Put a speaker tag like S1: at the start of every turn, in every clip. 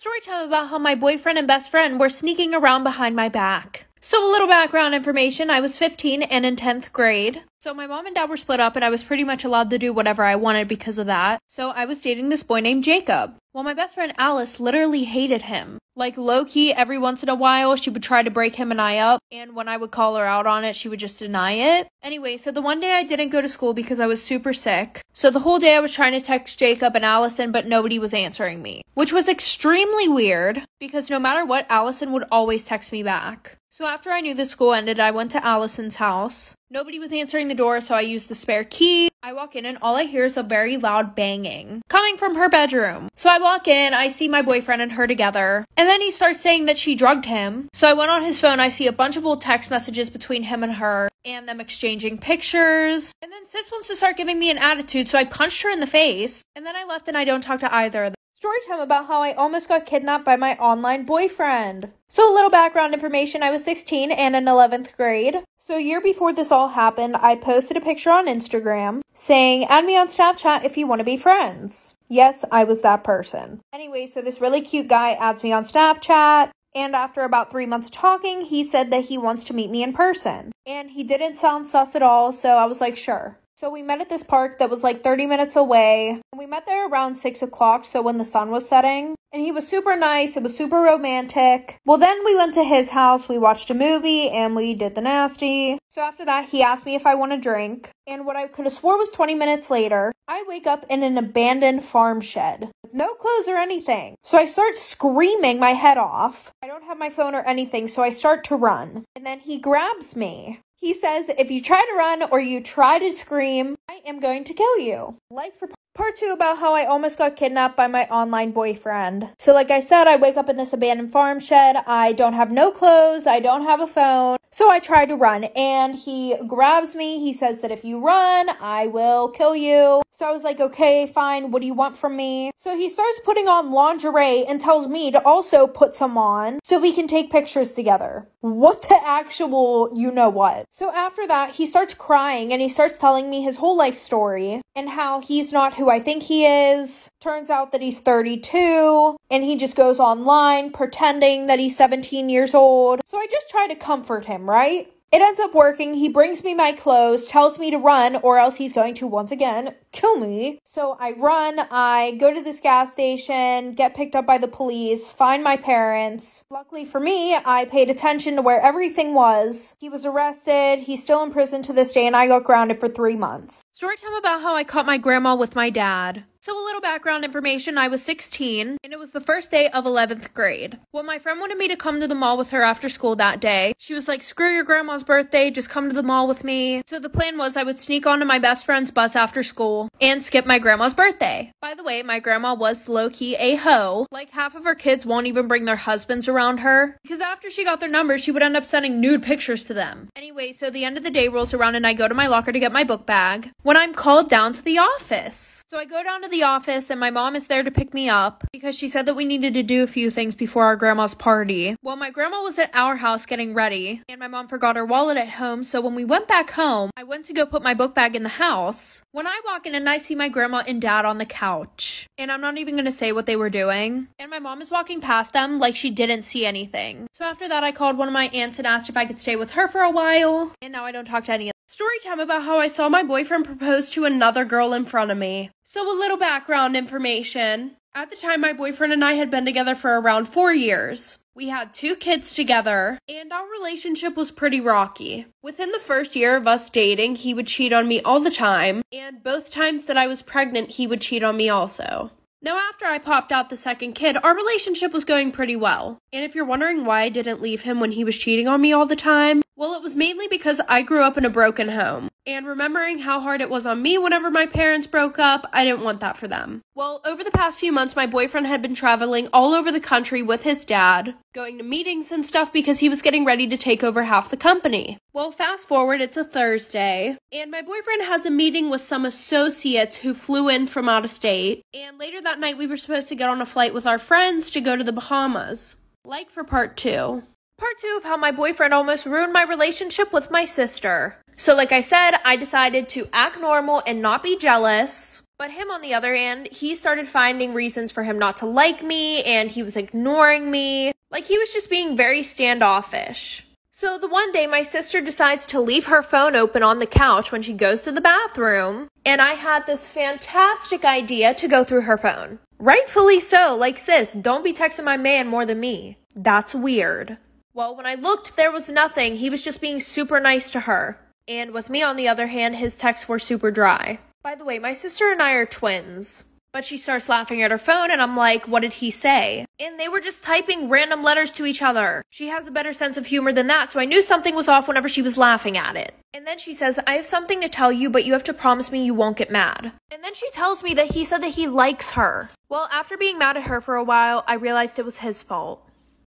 S1: Story time about how my boyfriend and best friend were sneaking around behind my back. So a little background information, I was 15 and in 10th grade. So my mom and dad were split up and I was pretty much allowed to do whatever I wanted because of that. So I was dating this boy named Jacob. Well, my best friend Alice literally hated him. Like low-key, every once in a while, she would try to break him and I up. And when I would call her out on it, she would just deny it. Anyway, so the one day I didn't go to school because I was super sick. So the whole day I was trying to text Jacob and Allison, but nobody was answering me. Which was extremely weird because no matter what, Allison would always text me back. So after I knew the school ended, I went to Allison's house. Nobody was answering the door, so I used the spare key. I walk in and all I hear is a very loud banging coming from her bedroom. So I walk in, I see my boyfriend and her together, and then he starts saying that she drugged him. So I went on his phone, I see a bunch of old text messages between him and her, and them exchanging pictures. And then sis wants to start giving me an attitude, so I punched her in the face, and then I left and I don't talk to either of them. Story time about how I almost got kidnapped by my online boyfriend. So a little background information, I was 16 and in 11th grade. So a year before this all happened, I posted a picture on Instagram saying, add me on Snapchat if you want to be friends. Yes, I was that person. Anyway, so this really cute guy adds me on Snapchat. And after about 3 months talking, he said that he wants to meet me in person. And he didn't sound sus at all, so I was like, sure. So we met at this park that was like 30 minutes away. And we met there around 6 o'clock, so when the sun was setting. And he was super nice. It was super romantic. Well, then we went to his house. We watched a movie and we did the nasty. So after that, he asked me if I want a drink. And what I could have swore was 20 minutes later, I wake up in an abandoned farm shed with no clothes or anything. So I start screaming my head off. I don't have my phone or anything, so I start to run. And then he grabs me. He says, if you try to run or you try to scream, I am going to kill you. Like for part 2 about how I almost got kidnapped by my online boyfriend. So like I said, I wake up in this abandoned farm shed. I don't have no clothes. I don't have a phone. So I try to run and he grabs me. He says that if you run, I will kill you. So I was like, okay, fine. What do you want from me? So he starts putting on lingerie and tells me to also put some on so we can take pictures together. What the actual you know what? So after that, he starts crying and he starts telling me his whole life story and how he's not who I think he is. Turns out that he's 32 and he just goes online pretending that he's 17 years old. So I just try to comfort him, right? It ends up working. He brings me my clothes, tells me to run, or else he's going to, once again, kill me. So I run, I go to this gas station, get picked up by the police, find my parents. Luckily for me, I paid attention to where everything was. He was arrested, he's still in prison to this day, and I got grounded for 3 months. Story time about how I caught my grandma with my dad. So a little background information, I was 16, and it was the first day of 11th grade. Well, my friend wanted me to come to the mall with her after school that day. She was like, screw your grandma's birthday, just come to the mall with me. So the plan was I would sneak onto my best friend's bus after school and skip my grandma's birthday. By the way, my grandma was low-key a hoe. Like half of her kids won't even bring their husbands around her because after she got their numbers, she would end up sending nude pictures to them. Anyway, so the end of the day rolls around and I go to my locker to get my book bag when I'm called down to the office. So I go down to the office and my mom is there to pick me up because she said that we needed to do a few things before our grandma's party. Well, my grandma was at our house getting ready and my mom forgot her wallet at home, so when we went back home, I went to go put my book bag in the house. When I walk in and I see my grandma and dad on the couch, and I'm not even gonna say what they were doing, and my mom is walking past them like she didn't see anything. So after that, I called one of my aunts and asked if I could stay with her for a while, and now I don't talk to any of them. Story time about how I saw my boyfriend propose to another girl in front of me. So a little background information. At the time, my boyfriend and I had been together for around 4 years. We had 2 kids together, and our relationship was pretty rocky. Within the first year of us dating, he would cheat on me all the time, and both times that I was pregnant, he would cheat on me also. Now, after I popped out the second kid, our relationship was going pretty well. And if you're wondering why I didn't leave him when he was cheating on me all the time, well, it was mainly because I grew up in a broken home. And remembering how hard it was on me whenever my parents broke up, I didn't want that for them. Well, over the past few months, my boyfriend had been traveling all over the country with his dad, going to meetings and stuff because he was getting ready to take over half the company. Well, fast forward, it's a Thursday, and my boyfriend has a meeting with some associates who flew in from out of state, and later that night we were supposed to get on a flight with our friends to go to the Bahamas. Like for part 2. Part 2 of how my boyfriend almost ruined my relationship with my sister. So like I said, I decided to act normal and not be jealous. But him, on the other hand, he started finding reasons for him not to like me, and he was ignoring me. Like, he was just being very standoffish. So the one day, my sister decides to leave her phone open on the couch when she goes to the bathroom, and I had this fantastic idea to go through her phone. Rightfully so, like, sis, don't be texting my man more than me. That's weird. Well, when I looked, there was nothing. He was just being super nice to her. And with me, on the other hand, his texts were super dry. By the way, my sister and I are twins. But she starts laughing at her phone, and I'm like, what did he say? And they were just typing random letters to each other. She has a better sense of humor than that, so I knew something was off whenever she was laughing at it. And then she says, I have something to tell you, but you have to promise me you won't get mad. And then she tells me that he said that he likes her. Well, after being mad at her for a while, I realized it was his fault.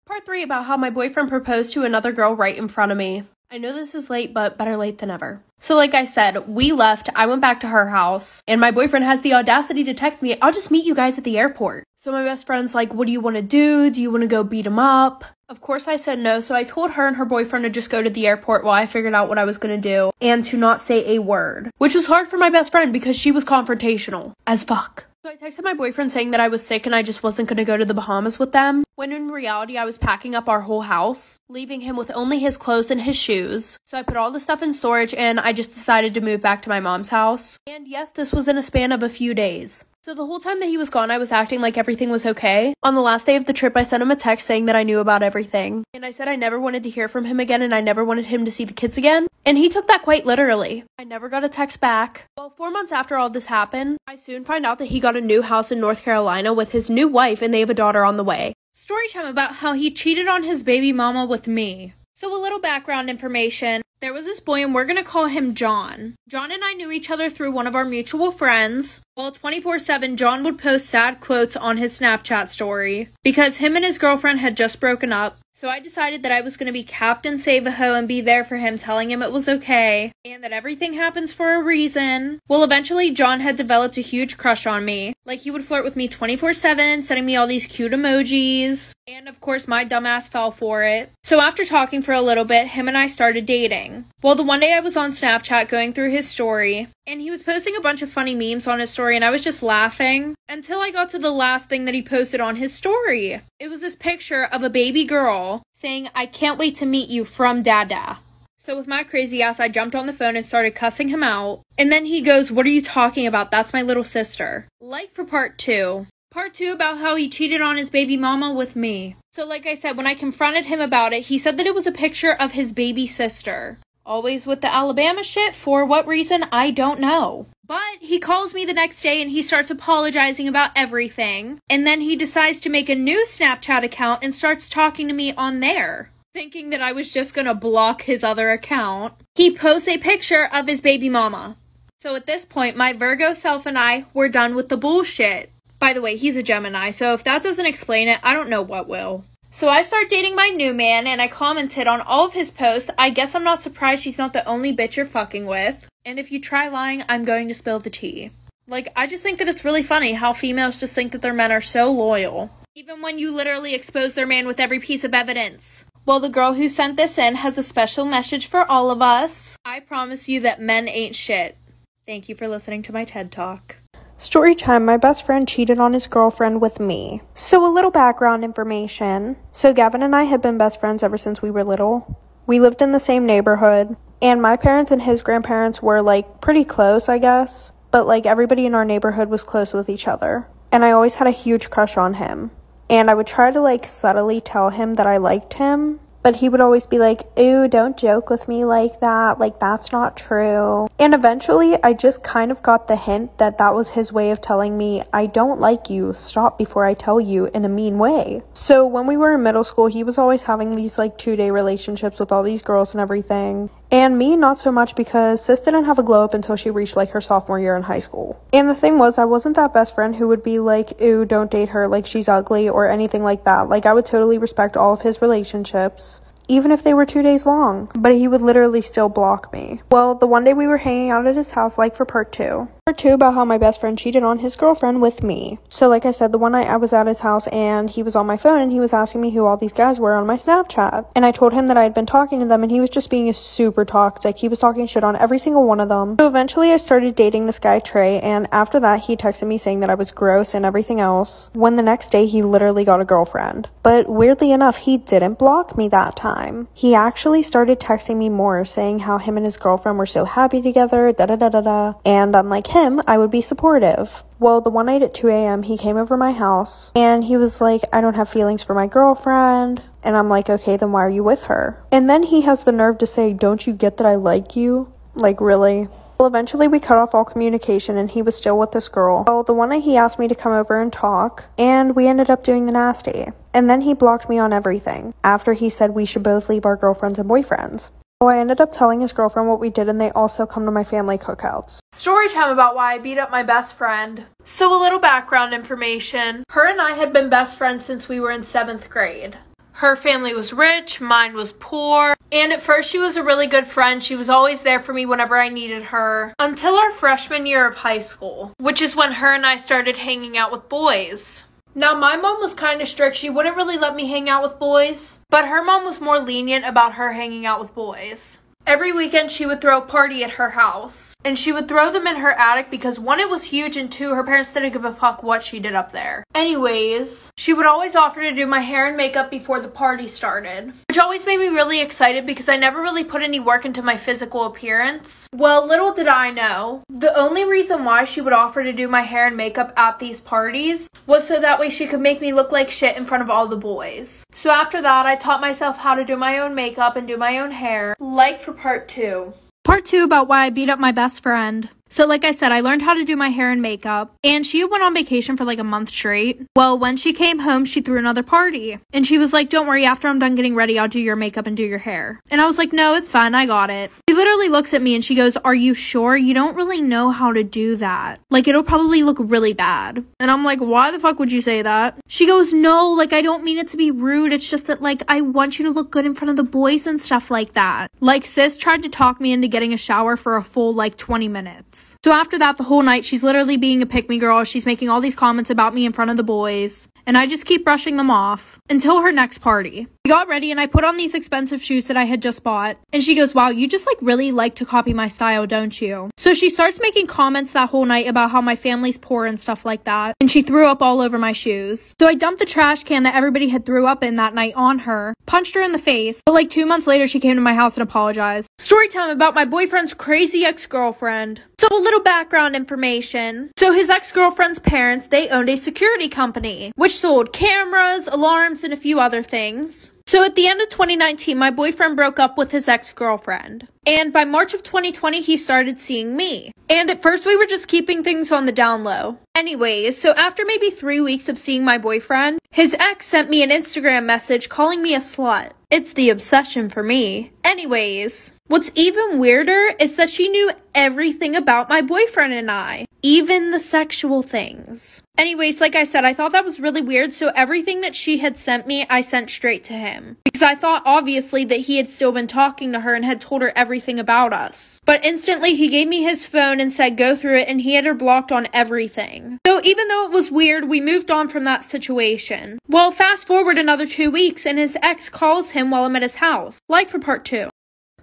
S1: Part 3 about how my boyfriend proposed to another girl right in front of me. I know this is late, but better late than never. So like I said, we left, I went back to her house, and my boyfriend has the audacity to text me, I'll just meet you guys at the airport. So my best friend's like, what do you want to do? Do you want to go beat him up? Of course I said no, so I told her and her boyfriend to just go to the airport while I figured out what I was going to do, and to not say a word. Which was hard for my best friend because she was confrontational as fuck. So I texted my boyfriend saying that I was sick and I just wasn't going to go to the Bahamas with them, when in reality I was packing up our whole house, leaving him with only his clothes and his shoes. So I put all the stuff in storage and I just decided to move back to my mom's house. And yes, this was in a span of a few days. So the whole time that he was gone, I was acting like everything was okay. On the last day of the trip, I sent him a text saying that I knew about everything. And I said I never wanted to hear from him again and I never wanted him to see the kids again. And he took that quite literally. I never got a text back. Well, 4 months after all this happened, I soon find out that he got a new house in North Carolina with his new wife and they have a daughter on the way. Story time about how he cheated on his baby mama with me. So a little background information. There was this boy and we're gonna call him John. John and I knew each other through one of our mutual friends. Well, 24/7, John would post sad quotes on his Snapchat story because him and his girlfriend had just broken up. So I decided that I was going to be Captain Save-A-Ho and be there for him, telling him it was okay and that everything happens for a reason. Well, eventually John had developed a huge crush on me. Like, he would flirt with me 24/7, sending me all these cute emojis. And of course, my dumbass fell for it. So after talking for a little bit, him and I started dating. Well, the one day I was on Snapchat going through his story, and he was posting a bunch of funny memes on his story, and I was just laughing until I got to the last thing that he posted on his story. It was this picture of a baby girl saying, I can't wait to meet you from Dada. So with my crazy ass, I jumped on the phone and started cussing him out. And then he goes, what are you talking about? That's my little sister. Like for part 2. Part 2 about how he cheated on his baby mama with me. So like I said, when I confronted him about it, he said that it was a picture of his baby sister. Always with the Alabama shit. For what reason, I don't know. But he calls me the next day and he starts apologizing about everything. And then he decides to make a new Snapchat account and starts talking to me on there, thinking that I was just gonna block his other account. He posts a picture of his baby mama. So at this point, my Virgo self and I were done with the bullshit. By the way, he's a Gemini, so if that doesn't explain it, I don't know what will. So I start dating my new man, and I commented on all of his posts. I guess I'm not surprised she's not the only bitch you're fucking with. And if you try lying, I'm going to spill the tea. Like, I just think that it's really funny how females just think that their men are so loyal, even when you literally expose their man with every piece of evidence. Well, the girl who sent this in has a special message for all of us. I promise you that men ain't shit. Thank you for listening to my TED Talk. Story time, my best friend cheated on his girlfriend with me. So a little background information. So Gavin and I had been best friends ever since we were little. We lived in the same neighborhood, and my parents and his grandparents were like pretty close, I guess. But like everybody in our neighborhood was close with each other. And I always had a huge crush on him. And I would try to like subtly tell him that I liked him. But he would always be like, ew, don't joke with me like that. Like, that's not true. And eventually, I just kind of got the hint that that was his way of telling me, I don't like you. Stop before I tell you, in a mean way. So when we were in middle school, he was always having these like 2-day relationships with all these girls and everything. And me, not so much, because sis didn't have a glow up until she reached like her sophomore year in high school. And the thing was, I wasn't that best friend who would be like, ew, don't date her, like she's ugly or anything like that. Like, I would totally respect all of his relationships, even if they were 2 days long, but he would literally still block me. Well, the one day we were hanging out at his house, like for part 2,
S2: Part 2 about how my best friend cheated on his girlfriend with me. So like I said, the one night I was at his house and he was on my phone and he was asking me who all these guys were on my Snapchat. And I told him that I had been talking to them and he was just being super toxic. He was talking shit on every single one of them. So eventually I started dating this guy Trey, and after that he texted me saying that I was gross and everything else, when the next day he literally got a girlfriend. But weirdly enough, he didn't block me that time. He actually started texting me more, saying how him and his girlfriend were so happy together, da-da-da-da-da. And unlike him, I would be supportive. Well, the one night at 2 a.m. he came over my house and he was like, I don't have feelings for my girlfriend. And I'm like, okay, then why are you with her? And then he has the nerve to say, don't you get that I like you? Like, really? Well, eventually we cut off all communication and he was still with this girl. Well, the one night he asked me to come over and talk, and we ended up doing the nasty. And then he blocked me on everything after he said we should both leave our girlfriends and boyfriends. Well, I ended up telling his girlfriend what we did, and they also come to my family cookouts.
S1: Story time about why I beat up my best friend. So a little background information. Her and I had been best friends since we were in 7th grade. Her family was rich, mine was poor, and at first she was a really good friend. She was always there for me whenever I needed her, until our freshman year of high school, which is when her and I started hanging out with boys. Now, my mom was kind of strict. She wouldn't really let me hang out with boys, but her mom was more lenient about her hanging out with boys. Every weekend, she would throw a party at her house, and she would throw them in her attic because 1, it was huge, and 2, her parents didn't give a fuck what she did up there. Anyways, she would always offer to do my hair and makeup before the party started, which always made me really excited because I never really put any work into my physical appearance. Well, little did I know, the only reason why she would offer to do my hair and makeup at these parties was so that way she could make me look like shit in front of all the boys. So after that, I taught myself how to do my own makeup and do my own hair, like for part 2. Part 2 about why I beat up my best friend. So like I said, I learned how to do my hair and makeup, and she went on vacation for like a month straight. Well, when she came home, she threw another party, and she was like, don't worry, after I'm done getting ready, I'll do your makeup and do your hair. And I was like, no, it's fine, I got it. She literally looks at me and she goes, are you sure? You don't really know how to do that. Like, it'll probably look really bad. And I'm like, why the fuck would you say that? She goes, no, like, I don't mean it to be rude. It's just that, like, I want you to look good in front of the boys and stuff like that. Like, sis tried to talk me into getting a shower for a full, like, 20 minutes. So after that, the whole night, she's literally being a pick-me girl. She's making all these comments about me in front of the boys, and I just keep brushing them off until her next party. We got ready and I put on these expensive shoes that I had just bought, and she goes, wow, you just like really like to copy my style, don't you? So she starts making comments that whole night about how my family's poor and stuff like that, and she threw up all over my shoes. So I dumped the trash can that everybody had threw up in that night on her, punched her in the face, but like 2 months later she came to my house and apologized. Story time about my boyfriend's crazy ex-girlfriend. So a little background information. So his ex-girlfriend's parents, they owned a security company, which sold cameras, alarms, and a few other things. So at the end of 2019, my boyfriend broke up with his ex-girlfriend. And by March of 2020, he started seeing me. And at first, we were just keeping things on the down low. Anyways, so after maybe 3 weeks of seeing my boyfriend, his ex sent me an Instagram message calling me a slut. It's the obsession for me. Anyways, what's even weirder is that she knew everything about my boyfriend and I, even the sexual things. Anyways, like I said, I thought that was really weird, so everything that she had sent me, I sent straight to him. Because I thought, obviously, that he had still been talking to her and had told her everything about us. But instantly, he gave me his phone and said go through it, and he had her blocked on everything. So even though it was weird, we moved on from that situation. Well, fast forward another 2 weeks, and his ex calls him while I'm at his house. Like for part 2.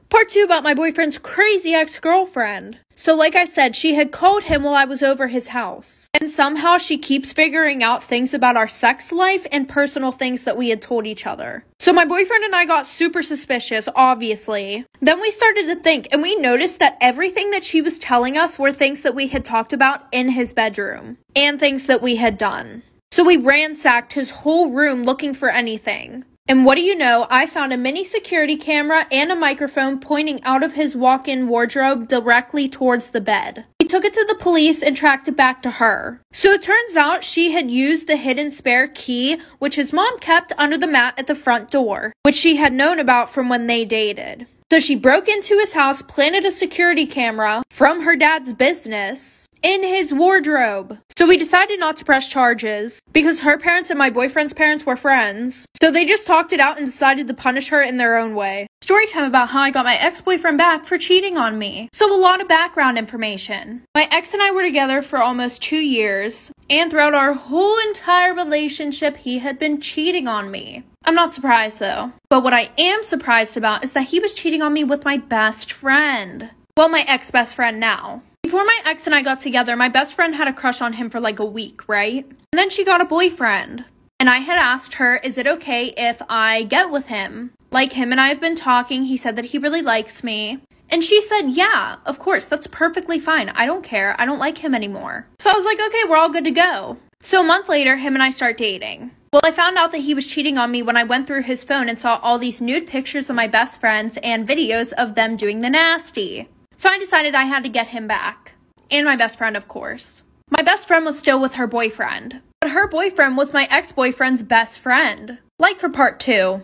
S1: Part 2 about my boyfriend's crazy ex-girlfriend. So like I said, she had called him while I was over his house. And somehow she keeps figuring out things about our sex life and personal things that we had told each other. So my boyfriend and I got super suspicious, obviously. Then we started to think, and we noticed that everything that she was telling us were things that we had talked about in his bedroom. And things that we had done. So we ransacked his whole room looking for anything. And what do you know, I found a mini security camera and a microphone pointing out of his walk-in wardrobe directly towards the bed. He took it to the police and tracked it back to her. So it turns out she had used the hidden spare key, which his mom kept under the mat at the front door, which she had known about from when they dated. So she broke into his house, planted a security camera from her dad's business in his wardrobe. So we decided not to press charges because her parents and my boyfriend's parents were friends. So they just talked it out and decided to punish her in their own way. Storytime about how I got my ex-boyfriend back for cheating on me. So a lot of background information. My ex and I were together for almost 2 years, and throughout our whole entire relationship, he had been cheating on me. I'm not surprised though. But what I am surprised about is that he was cheating on me with my best friend. Well, my ex-best friend now. Before my ex and I got together, my best friend had a crush on him for like a week, right? And then she got a boyfriend. And I had asked her, is it okay if I get with him? Like, him and I have been talking, he said that he really likes me. And she said, yeah, of course, that's perfectly fine. I don't care. I don't like him anymore. So I was like, okay, we're all good to go. So a month later, him and I start dating. Well, I found out that he was cheating on me when I went through his phone and saw all these nude pictures of my best friends and videos of them doing the nasty. So I decided I had to get him back. And my best friend, of course. My best friend was still with her boyfriend. But her boyfriend was my ex-boyfriend's best friend. Like for part 2.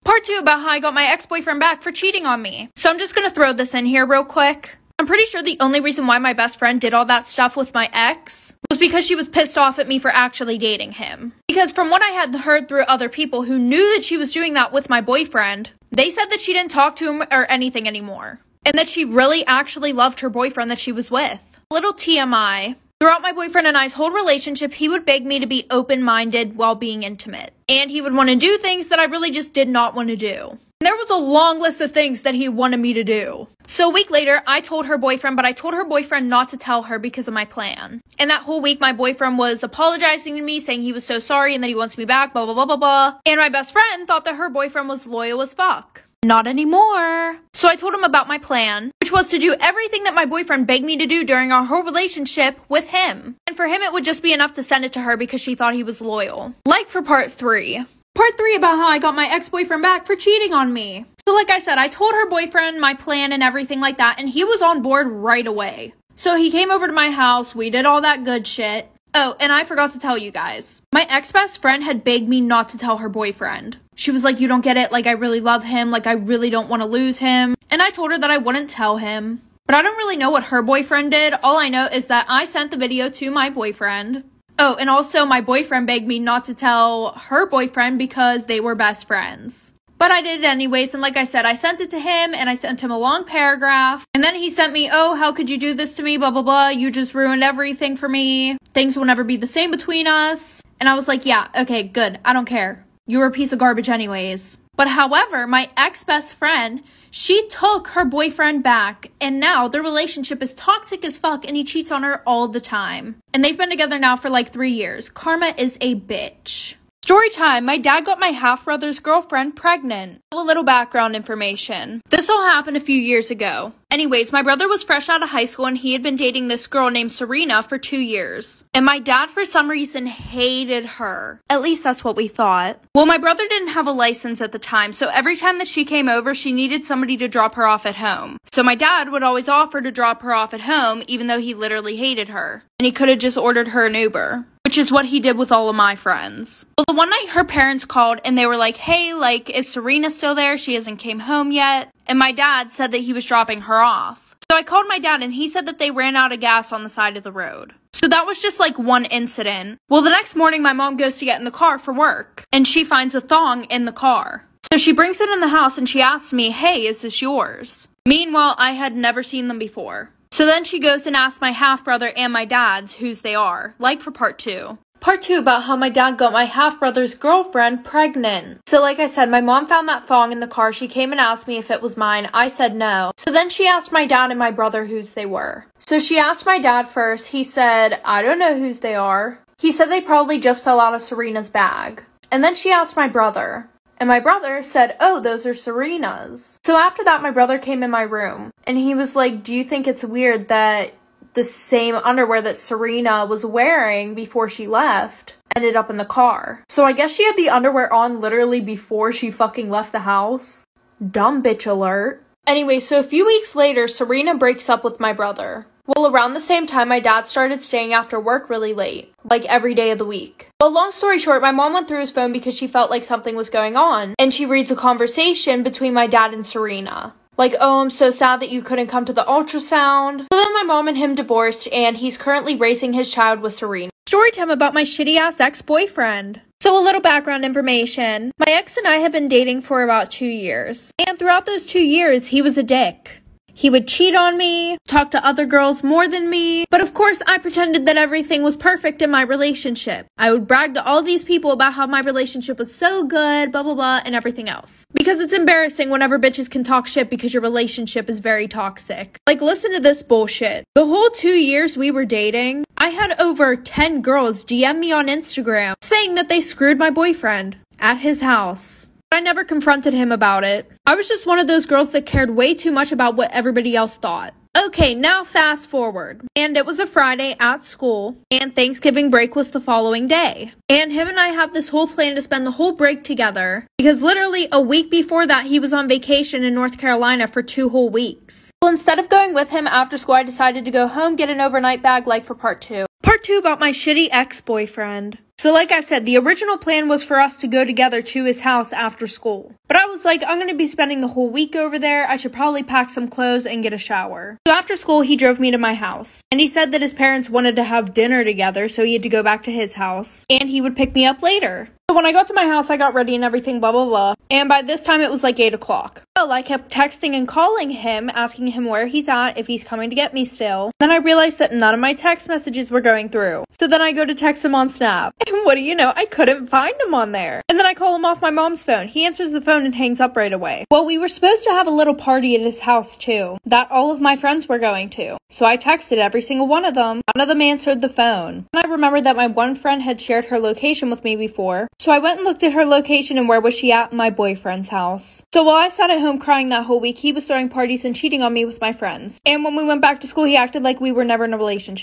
S1: Part 2 about how I got my ex-boyfriend back for cheating on me. So I'm just gonna throw this in here real quick. I'm pretty sure the only reason why my best friend did all that stuff with my ex was because she was pissed off at me for actually dating him. Because from what I had heard through other people who knew that she was doing that with my boyfriend, they said that she didn't talk to him or anything anymore. And that she really actually loved her boyfriend that she was with. Little TMI. Throughout my boyfriend and I's whole relationship, he would beg me to be open-minded while being intimate. And he would want to do things that I really just did not want to do. There was a long list of things that he wanted me to do. So a week later, I told her boyfriend, but I told her boyfriend not to tell her because of my plan. And that whole week, my boyfriend was apologizing to me, saying he was so sorry and that he wants me back, blah, blah, blah, blah, blah. And my best friend thought that her boyfriend was loyal as fuck. Not anymore. So I told him about my plan, which was to do everything that my boyfriend begged me to do during our whole relationship with him. And for him, it would just be enough to send it to her because she thought he was loyal. Like for part 3. Part 3 about how I got my ex-boyfriend back for cheating on me. So like I said, I told her boyfriend my plan and everything like that, and he was on board right away. So he came over to my house, we did all that good shit. Oh, and I forgot to tell you guys. My ex-best friend had begged me not to tell her boyfriend. She was like, you don't get it, like I really love him, like I really don't want to lose him. And I told her that I wouldn't tell him. But I don't really know what her boyfriend did. All I know is that I sent the video to my boyfriend. Oh, and also my boyfriend begged me not to tell her boyfriend because they were best friends. But I did it anyways, and like I said, I sent it to him, and I sent him a long paragraph. And then he sent me, oh, how could you do this to me, blah, blah, blah. You just ruined everything for me. Things will never be the same between us. And I was like, yeah, okay, good. I don't care. You were a piece of garbage anyways. But however, my ex-best friend, she took her boyfriend back, and now their relationship is toxic as fuck, and he cheats on her all the time. And they've been together now for like 3 years. Karma is a bitch. Story time, my dad got my half-brother's girlfriend pregnant. A little background information. This all happened a few years ago. Anyways, my brother was fresh out of high school and he had been dating this girl named Serena for 2 years. And my dad, for some reason, hated her. At least that's what we thought. Well, my brother didn't have a license at the time, so every time that she came over, she needed somebody to drop her off at home. So my dad would always offer to drop her off at home, even though he literally hated her. And he could have just ordered her an Uber. Which is what he did with all of my friends. Well, the one night her parents called and they were like, hey, like, is Serena still there? She hasn't came home yet. And my dad said that he was dropping her off. So I called my dad and he said that they ran out of gas on the side of the road. So that was just like one incident. Well, the next morning my mom goes to get in the car for work and she finds a thong in the car. So she brings it in the house and she asks me, hey, is this yours? Meanwhile, I had never seen them before. So then she goes and asks my half-brother and my dad's whose they are, like for part 2. Part 2 about how my dad got my half-brother's girlfriend pregnant. So like I said, my mom found that thong in the car. She came and asked me if it was mine. I said no. So then she asked my dad and my brother whose they were. So she asked my dad first. He said, I don't know whose they are. He said they probably just fell out of Serena's bag. And then she asked my brother. And my brother said, oh, those are Serena's. So after that, my brother came in my room. And he was like, do you think it's weird that the same underwear that Serena was wearing before she left ended up in the car? So I guess she had the underwear on literally before she fucking left the house. Dumb bitch alert. Anyway, so a few weeks later, Serena breaks up with my brother. Well, around the same time, my dad started staying after work really late, like every day of the week. But long story short, my mom went through his phone because she felt like something was going on, and she reads a conversation between my dad and Serena. Like, oh, I'm so sad that you couldn't come to the ultrasound. So then my mom and him divorced, and he's currently raising his child with Serena. Storytime about my shitty-ass ex-boyfriend. So a little background information. My ex and I have been dating for about 2 years. And throughout those 2 years, he was a dick. He would cheat on me, talk to other girls more than me, but of course I pretended that everything was perfect in my relationship. I would brag to all these people about how my relationship was so good, blah blah blah, and everything else. Because it's embarrassing whenever bitches can talk shit because your relationship is very toxic. Like, listen to this bullshit. The whole 2 years we were dating, I had over 10 girls DM me on Instagram saying that they screwed my boyfriend at his house. I never confronted him about it. I was just one of those girls that cared way too much about what everybody else thought. Okay, now fast forward. And it was a Friday at school, and Thanksgiving break was the following day. And him and I have this whole plan to spend the whole break together, because literally a week before that, he was on vacation in North Carolina for 2 whole weeks. Well, instead of going with him after school, I decided to go home, get an overnight bag like for part 2. Part 2 about my shitty ex-boyfriend. So like I said, the original plan was for us to go together to his house after school. But I was like, I'm going to be spending the whole week over there. I should probably pack some clothes and get a shower. So after school, he drove me to my house. And he said that his parents wanted to have dinner together, so he had to go back to his house. And he would pick me up later. So when I got to my house, I got ready and everything, blah, blah, blah. And by this time, it was like 8 o'clock. Well, I kept texting and calling him, asking him where he's at, if he's coming to get me still. Then I realized that none of my text messages were going through. So then I go to text him on Snap. And what do you know? I couldn't find him on there. And then I call him off my mom's phone. He answers the phone and hangs up right away. Well, we were supposed to have a little party at his house too, that all of my friends were going to. So I texted every single one of them. None of them answered the phone. And I remembered that my one friend had shared her location with me before. So I went and looked at her location and where was she at? My boyfriend's house. So while I sat at home crying that whole week, he was throwing parties and cheating on me with my friends. And when we went back to school, he acted like we were never in a relationship.